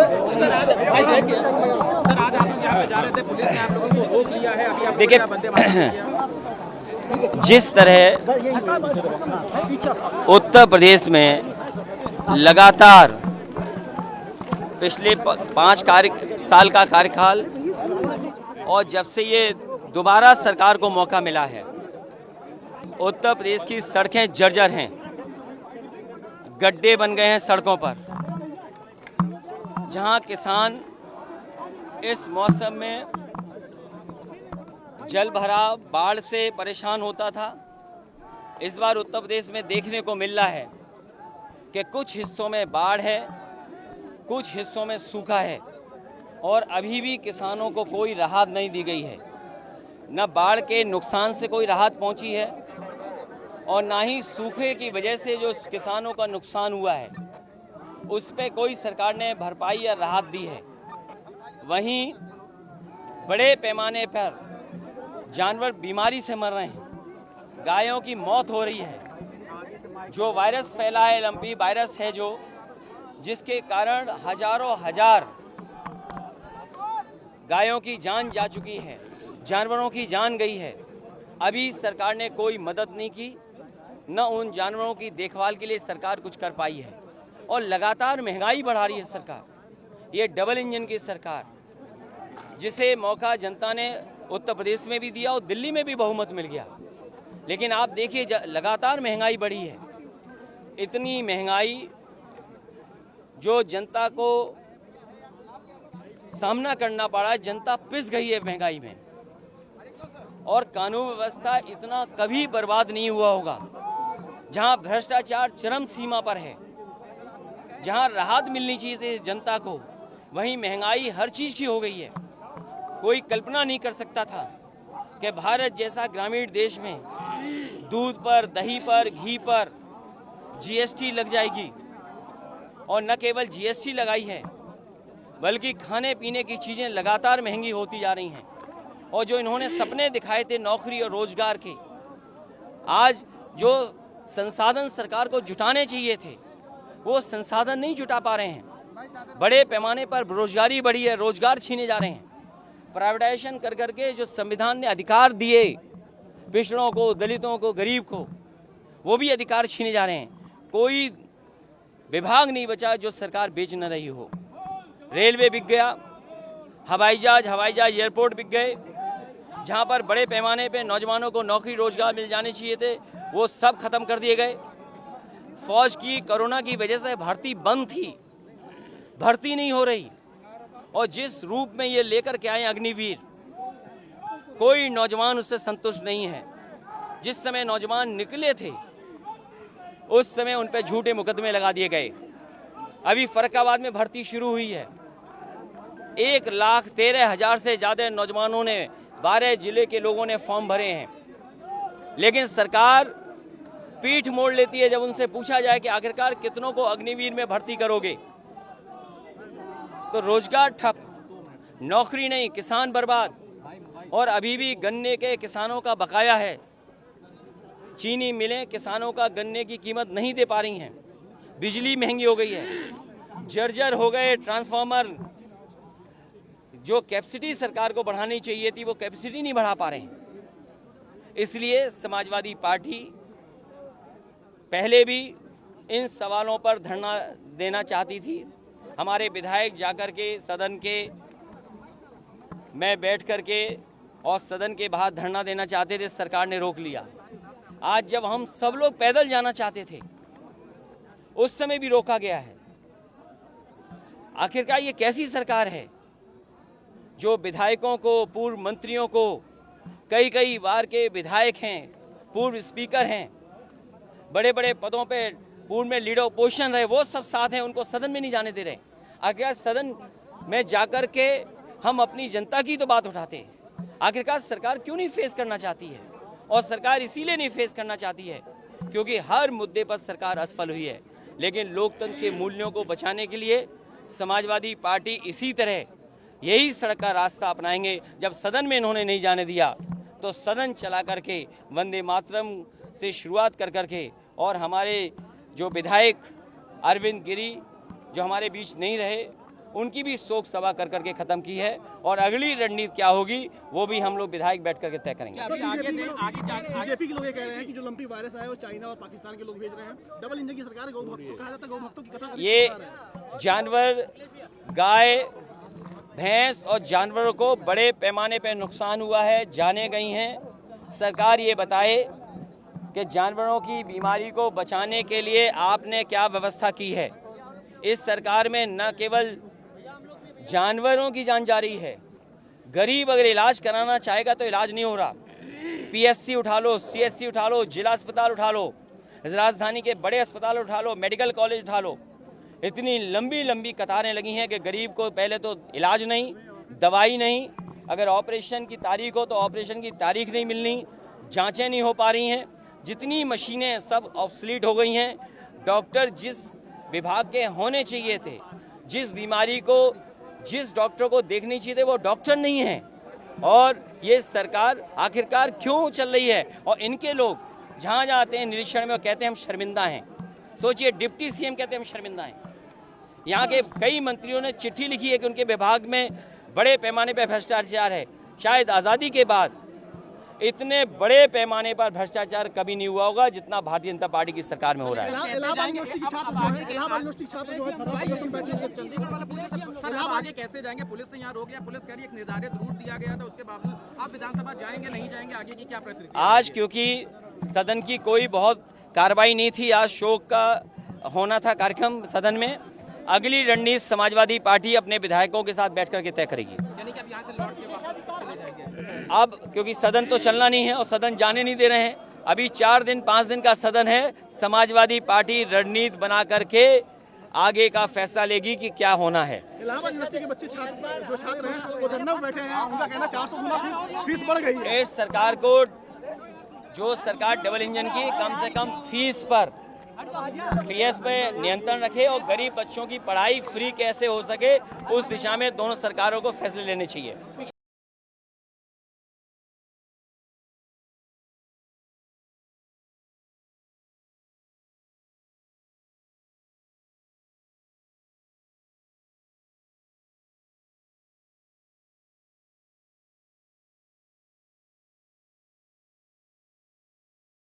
Sir आज आप लोग यहाँ पे जा रहे थे, पुलिस ने आप लोगों को रोक लिया है, अभी आप देखिए, वंदे मातरम किया। जिस तरह उत्तर प्रदेश में लगातार पिछले 5 साल का कार्यकाल और जब से ये दोबारा सरकार को मौका मिला है, उत्तर प्रदेश की सड़कें जर्जर हैं, गड्ढे बन गए हैं सड़कों पर। जहां किसान इस मौसम में जल भराव, बाढ़ से परेशान होता था, इस बार उत्तर प्रदेश में देखने को मिल रहा है कि कुछ हिस्सों में बाढ़ है, कुछ हिस्सों में सूखा है और अभी भी किसानों को कोई राहत नहीं दी गई है। न बाढ़ के नुकसान से कोई राहत पहुंची है और ना ही सूखे की वजह से जो किसानों का नुकसान हुआ है उस पर कोई सरकार ने भरपाई या राहत दी है। वहीं बड़े पैमाने पर जानवर बीमारी से मर रहे हैं, गायों की मौत हो रही है। जो वायरस फैला है, लंपी वायरस है जो, जिसके कारण हजारों हजार गायों की जान जा चुकी है, जानवरों की जान गई है। अभी सरकार ने कोई मदद नहीं की, न उन जानवरों की देखभाल के लिए सरकार कुछ कर पाई है और लगातार महंगाई बढ़ा रही है सरकार। ये डबल इंजन की सरकार, जिसे मौका जनता ने उत्तर प्रदेश में भी दिया और दिल्ली में भी बहुमत मिल गया, लेकिन आप देखिए लगातार महंगाई बढ़ी है। इतनी महंगाई जो जनता को सामना करना पड़ा है, जनता पिस गई है महंगाई में। और कानून व्यवस्था इतना कभी बर्बाद नहीं हुआ होगा। जहां भ्रष्टाचार चरम सीमा पर है, जहां राहत मिलनी चाहिए थी जनता को, वहीं महंगाई हर चीज की हो गई है। कोई कल्पना नहीं कर सकता था कि भारत जैसा ग्रामीण देश में दूध पर, दही पर, घी पर जीएसटी लग जाएगी। और न केवल जीएसटी लगाई है, बल्कि खाने पीने की चीज़ें लगातार महंगी होती जा रही हैं। और जो इन्होंने सपने दिखाए थे नौकरी और रोजगार के, आज जो संसाधन सरकार को जुटाने चाहिए थे वो संसाधन नहीं जुटा पा रहे हैं। बड़े पैमाने पर बेरोजगारी बढ़ी है, रोजगार छीने जा रहे हैं। प्राइवेटाइजेशन कर करके जो संविधान ने अधिकार दिए पिछड़ों को, दलितों को, गरीब को, वो भी अधिकार छीने जा रहे हैं। कोई विभाग नहीं बचा जो सरकार बेच न रही हो। रेलवे बिक गया, हवाई जहाज एयरपोर्ट बिक गए। जहां पर बड़े पैमाने पे नौजवानों को नौकरी रोजगार मिल जाने चाहिए थे, वो सब खत्म कर दिए गए। फौज की कोरोना की वजह से भर्ती बंद थी, भर्ती नहीं हो रही। और जिस रूप में ये लेकर के आए अग्निवीर, कोई नौजवान उससे संतुष्ट नहीं है। जिस समय नौजवान निकले थे उस समय उन पर झूठे मुकदमे लगा दिए गए। अभी फर्रुखाबाद में भर्ती शुरू हुई है। 1,13,000 से ज़्यादा नौजवानों ने, 12 जिले के लोगों ने फॉर्म भरे हैं, लेकिन सरकार पीठ मोड़ लेती है जब उनसे पूछा जाए कि आखिरकार कितनों को अग्निवीर में भर्ती करोगे। तो रोजगार ठप, नौकरी नहीं, किसान बर्बाद। और अभी भी गन्ने के किसानों का बकाया है। चीनी मिलें किसानों का गन्ने की कीमत नहीं दे पा रही हैं। बिजली महंगी हो गई है, जर्जर हो गए ट्रांसफार्मर। जो कैपेसिटी सरकार को बढ़ानी चाहिए थी वो कैपेसिटी नहीं बढ़ा पा रहे हैं। इसलिए समाजवादी पार्टी पहले भी इन सवालों पर धरना देना चाहती थी। हमारे विधायक जाकर के सदन के में बैठ कर के और सदन के बाहर धरना देना चाहते थे, सरकार ने रोक लिया। आज जब हम सब लोग पैदल जाना चाहते थे उस समय भी रोका गया है। आखिरकार ये कैसी सरकार है जो विधायकों को, पूर्व मंत्रियों को, कई बार के विधायक हैं, पूर्व स्पीकर हैं, बड़े बड़े पदों पे पूर्व में लीडर ओपोजिशन रहे, वो सब साथ हैं, उनको सदन में नहीं जाने दे रहे। आखिरकार सदन में जाकर के हम अपनी जनता की तो बात उठाते हैं। आखिरकार सरकार क्यों नहीं फेस करना चाहती है? और सरकार इसीलिए नहीं फेस करना चाहती है क्योंकि हर मुद्दे पर सरकार असफल हुई है। लेकिन लोकतंत्र के मूल्यों को बचाने के लिए समाजवादी पार्टी इसी तरह यही सड़क का रास्ता अपनाएंगे। जब सदन में इन्होंने नहीं जाने दिया तो सदन चला करके वंदे मातरम से शुरुआत कर करके, और हमारे जो विधायक अरविंद गिरी जो हमारे बीच नहीं रहे, उनकी भी शोक सभा कर करके खत्म की है। और अगली रणनीति क्या होगी वो भी हम लोग विधायक बैठ करके तय करेंगे। बीजेपी के लोग ये कह रहे हैं कि जो लंपी वायरस आया वो चाइना और पाकिस्तान के लोग भेज रहे हैं। डबल इंजन की सरकार है, कहा जाता है गौ भक्तों की कथा। ये जानवर, गाय, भैंस और जानवरों को बड़े पैमाने पर नुकसान हुआ है, जाने गई हैं। सरकार ये बताए कि जानवरों की बीमारी को बचाने के लिए आपने क्या व्यवस्था की है। इस सरकार में न केवल जानवरों की जान जा रही है, गरीब अगर इलाज कराना चाहेगा तो इलाज नहीं हो रहा। पीएससी उठा लो, सीएससी उठा लो, जिला अस्पताल उठा लो, राजधानी के बड़े अस्पताल उठा लो, मेडिकल कॉलेज उठा लो, इतनी लंबी लंबी कतारें लगी हैं कि गरीब को पहले तो इलाज नहीं, दवाई नहीं, अगर ऑपरेशन की तारीख हो तो ऑपरेशन की तारीख नहीं मिलनी, जांचें नहीं हो पा रही हैं, जितनी मशीनें सब ऑब्सलीट हो गई हैं। डॉक्टर जिस विभाग के होने चाहिए थे, जिस बीमारी को जिस डॉक्टर को देखनी चाहिए थे वो डॉक्टर नहीं है। और ये सरकार आखिरकार क्यों चल रही है। और इनके लोग जहाँ जाते हैं निरीक्षण में वो कहते हैं हम शर्मिंदा हैं। सोचिए, डिप्टी सीएम कहते हैं हम शर्मिंदा हैं। यहाँ के कई मंत्रियों ने चिट्ठी लिखी है कि उनके विभाग में बड़े पैमाने पर भ्रष्टाचार है। शायद आज़ादी के बाद इतने बड़े पैमाने पर भ्रष्टाचार कभी नहीं हुआ होगा जितना भारतीय जनता पार्टी की सरकार में हो रहा है। इलाहाबाद यूनिवर्सिटी के छात्र जो है सर, आप आगे कैसे जाएंगे? पुलिस ने यहाँ रोक लिया, पुलिस कह रही है एक निर्धारित रूट दिया गया था, उसके बावजूद आप विधानसभा जाएंगे नहीं जाएंगे, आगे की क्या प्रतिक्रिया? आज क्योंकि सदन की कोई बहुत कार्रवाई नहीं थी, आज शोक का होना था कार्यक्रम सदन में। अगली रणनीति समाजवादी पार्टी अपने विधायकों के साथ बैठ करके तय करेगी। यानी कि अब यहाँ से लौट के वापस चले जाएंगे? अब क्योंकि सदन तो चलना नहीं है और सदन जाने नहीं दे रहे हैं, अभी 4 दिन 5 दिन का सदन है। समाजवादी पार्टी रणनीति बना करके आगे का फैसला लेगी कि क्या होना है। इलाहाबाद यूनिवर्सिटी के बच्चे छात्र हैं वो धरना में बैठे हैं, उनका कहना 400 गुना फीस बढ़ गई है। इस सरकार को, जो सरकार डबल इंजन की, कम से कम फीस पे नियंत्रण रखे और गरीब बच्चों की पढ़ाई फ्री कैसे हो सके उस दिशा में दोनों सरकारों को फैसले लेने चाहिए।